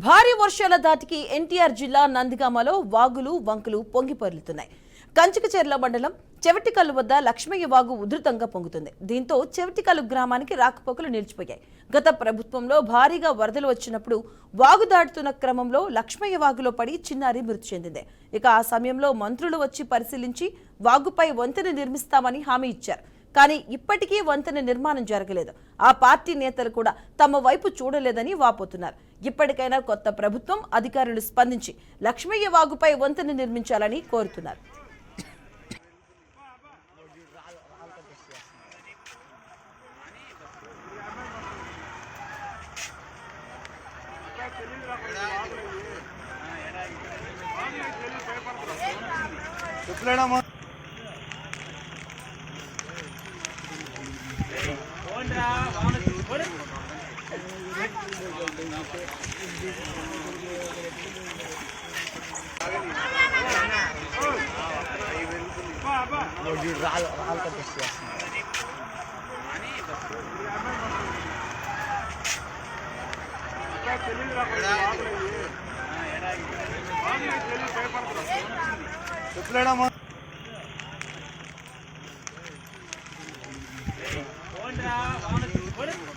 భారీ వర్షాల దాటికి ఎన్టీఆర్ జిల్లా నందిగామలో వాగులు వంకలు పొంగిపొర్లుతున్నాయి. కంచికచెర్ల మండలం చెవిటికల్లు వద్ద లక్ష్మయ్య వాగు ఉధృతంగా పొంగుతుంది. దీంతో చెవిటికల్లు గ్రామానికి రాకపోకలు నిలిచిపోయాయి. గత ప్రభుత్వంలో భారీగా వరదలు వచ్చినప్పుడు వాగు దాటుతున్న క్రమంలో లక్ష్మయ్య వాగులో పడి చిన్నారి మృతి చెందింది. ఇక ఆ సమయంలో మంత్రులు వచ్చి పరిశీలించి వాగుపై వంతెన నిర్మిస్తామని హామీ ఇచ్చారు. కానీ ఇప్పటికీ వంతెన నిర్మాణం జరగలేదు. ఆ పార్టీ నేతలు కూడా తమ వైపు చూడలేదని వాపోతున్నారు. ఇప్పటికైనా కొత్త ప్రభుత్వం అధికారులు స్పందించి లక్ష్మయ్య వాగుపై వంతెన నిర్మించాలని కోరుతున్నారు. పేపర్